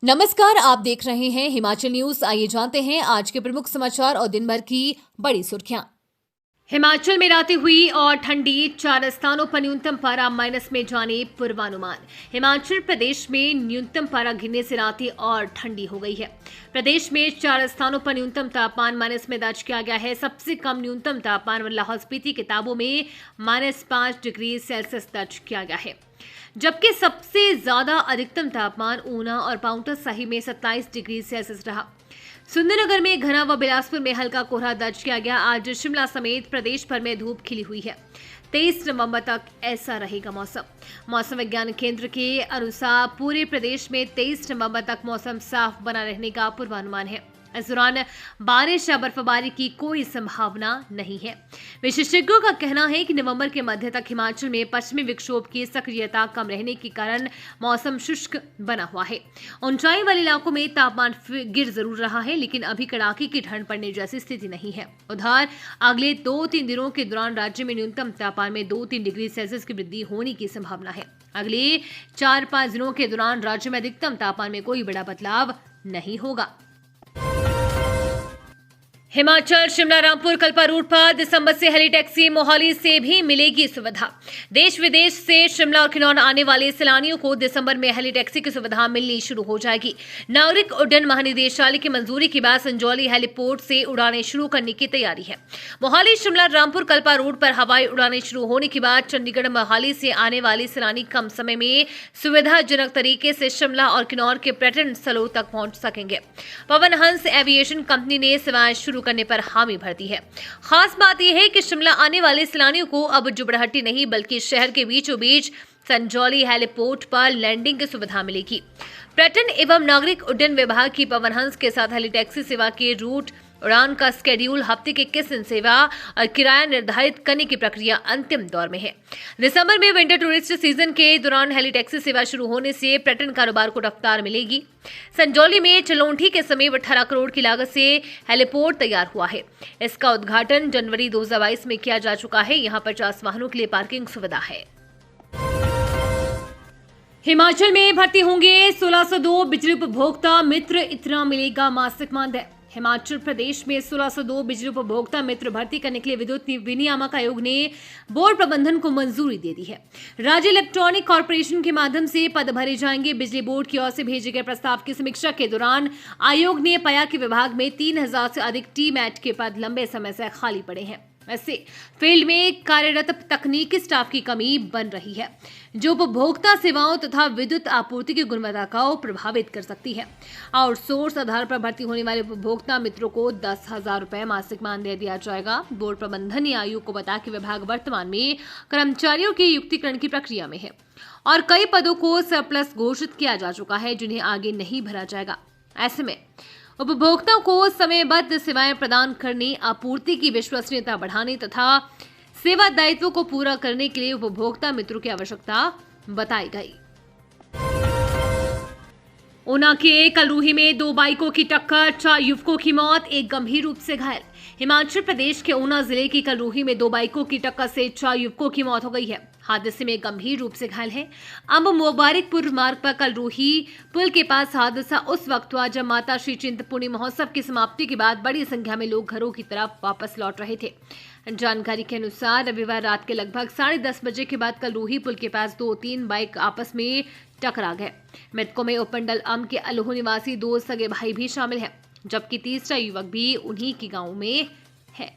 नमस्कार, आप देख रहे हैं हिमाचल न्यूज। आइए जानते हैं आज के प्रमुख समाचार और दिन भर की बड़ी सुर्खियां। हिमाचल में रातें हुई और ठंडी, 4 स्थानों पर न्यूनतम पारा माइनस में जाने पूर्वानुमान। हिमाचल प्रदेश में न्यूनतम पारा गिरने से रातें और ठंडी हो गई है। प्रदेश में 4 स्थानों पर न्यूनतम तापमान माइनस में दर्ज किया गया है। सबसे कम न्यूनतम तापमान लाहौल स्पीति के ताबू में -5 डिग्री सेल्सियस दर्ज किया गया है, जबकि सबसे ज्यादा अधिकतम तापमान ऊना और पांवटा साहिब में 27 डिग्री सेल्सियस रहा। सुंदरनगर में घना व बिलासपुर में हल्का कोहरा दर्ज किया गया। आज शिमला समेत प्रदेश भर में धूप खिली हुई है। 23 नवंबर तक ऐसा रहेगा मौसम। मौसम विज्ञान केंद्र के अनुसार पूरे प्रदेश में 23 नवंबर तक मौसम साफ बना रहने का पूर्वानुमान है। इस दौरान बारिश या बर्फबारी की कोई संभावना नहीं है। विशेषज्ञों का कहना है कि नवंबर के मध्य तक हिमाचल में पश्चिमी विक्षोभ की सक्रियता कम रहने के कारण मौसम शुष्क बना हुआ है। ऊंचाई वाले इलाकों में तापमान गिर जरूर रहा है, लेकिन अभी कड़ाके की ठंड पड़ने जैसी स्थिति नहीं है। उधर अगले 2-3 दिनों के दौरान राज्य में न्यूनतम तापमान में 2-3 डिग्री सेल्सियस की वृद्धि होने की संभावना है। अगले 4-5 दिनों के दौरान राज्य में अधिकतम तापमान में कोई बड़ा बदलाव नहीं होगा। हिमाचल शिमला रामपुर कल्पा रूट पर दिसंबर से हेली टैक्सी मोहाली से भी मिलेगी सुविधा। देश विदेश से शिमला और किन्नौर आने वाले सैलानियों को दिसंबर में हेली टैक्सी की सुविधा मिलनी शुरू हो जाएगी। नागरिक उड्डयन महानिदेशालय की मंजूरी के बाद संजौली हेलीपोर्ट से उड़ानें शुरू करने की तैयारी है। मोहाली शिमला रामपुर कल्पा रूट पर हवाई उड़ानें शुरू होने के बाद चंडीगढ़ मोहाली से आने वाले सैलानी कम समय में सुविधाजनक तरीके से शिमला और किन्नौर के पर्यटन स्थलों तक पहुंच सकेंगे। पवन हंस एविएशन कंपनी ने सेवाएं शुरू करने पर हामी भर दी है। खास बात यह है कि शिमला आने वाले सैलानियों को अब जुबड़हट्टी नहीं बल्कि शहर के बीचों बीच संजौली हेलीपोर्ट पर लैंडिंग की सुविधा मिलेगी। पर्यटन एवं नागरिक उड्डयन विभाग की पवन हंस के साथ हेली टैक्सी सेवा के रूट, उड़ान का स्केड्यूल, हफ्ते के किस दिन सेवा और किराया निर्धारित करने की प्रक्रिया अंतिम दौर में है। दिसंबर में विंटर टूरिस्ट सीजन के दौरान हेली टैक्सी सेवा शुरू होने से पर्यटन कारोबार को रफ्तार मिलेगी। संजौली में चलोंठी के समीप 18 करोड़ की लागत से हेलीपोर्ट तैयार हुआ है। इसका उद्घाटन जनवरी 2022 में किया जा चुका है। यहाँ 50 वाहनों के लिए पार्किंग सुविधा है। हिमाचल में भर्ती होंगे 1602 बिजली उपभोक्ता मित्र, इतना मिलेगा मासिक मानदेय। हिमाचल प्रदेश में 1602 बिजली उपभोक्ता मित्र भर्ती करने के लिए विद्युत विनियामक आयोग ने बोर्ड प्रबंधन को मंजूरी दे दी है। राज्य इलेक्ट्रॉनिक कॉर्पोरेशन के माध्यम से पद भरे जाएंगे। बिजली बोर्ड की ओर से भेजे गए प्रस्ताव की समीक्षा के दौरान आयोग ने पाया कि विभाग में 3000 से अधिक टीमैट के पद लंबे समय से खाली पड़े हैं। ऐसे फील्ड में कार्यरत तकनीकी स्टाफ की कमी बन रही है, जो उपभोक्ता सेवाओं तथा विद्युत आपूर्ति की गुणवत्ता को प्रभावित कर सकती है। आउटसोर्स आधार पर भर्ती होने वाले उपभोक्ता मित्रों को 10,000 रुपए मासिक मानदेय दिया जाएगा। बोर्ड प्रबंधन ने आयोग को बताया कि विभाग वर्तमान में कर्मचारियों के युक्तिकरण की प्रक्रिया में है और कई पदों को सरप्लस घोषित किया जा चुका है, जिन्हें आगे नहीं भरा जाएगा। ऐसे में उपभोक्ताओं को समयबद्ध सेवाएं प्रदान करने, आपूर्ति की विश्वसनीयता बढ़ाने तथा सेवा दायित्वों को पूरा करने के लिए उपभोक्ता मित्रों की आवश्यकता बताई गई। ऊना के कलरूही में 2 बाइकों की टक्कर, 4 युवकों की मौत, 1 गंभीर रूप से घायल। हिमाचल प्रदेश के ऊना जिले की कलरूही में 2 बाइकों की टक्कर से 4 युवकों की मौत हो गई है। हादसे में गंभीर रूप से घायल है। अब मुबारकपुर मार्ग पर कलरूही पुल के पास हादसा उस वक्त हुआ जब माता श्री चिंतपूर्णी महोत्सव की समाप्ति के बाद बड़ी संख्या में लोग घरों की तरफ वापस लौट रहे थे। जानकारी के अनुसार रविवार रात के लगभग 10:30 बजे के बाद कलरूही पुल के पास 2-3 बाइक आपस में टकरा गए। मृतकों में उपमंडल अम के अलोह निवासी 2 सगे भाई भी शामिल हैं, जबकि तीसरा युवक भी उन्हीं के गांव में है।